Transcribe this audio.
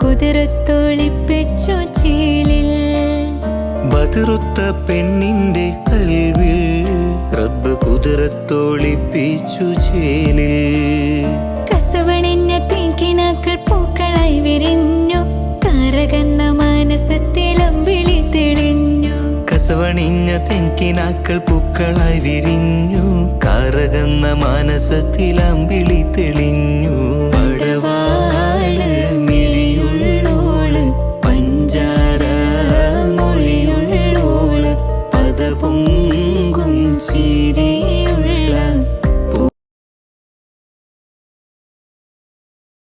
കുതിരത്തൊളിപ്പിച്ചു ചേലിൽ. ബദറുത്ത പെണ്ണിന്റെ കൽവിൽ റബ്ബ് കുതിരത്തൊളിപ്പിച്ചു ചേലിൽ. കസവണിഞ്ഞ തേക്കിനാക്കൾ പൂക്കളായി വിരിഞ്ഞു, കറകന്ന മാനസത്തിൽ അമ്പിളി തെളിഞ്ഞു. കസവണിഞ്ഞ തെങ്കിനാക്കൾ പൂക്കളായി വിരിഞ്ഞു, കറകന്ന മാനസത്തിൽ അമ്പിളി തെളിഞ്ഞു.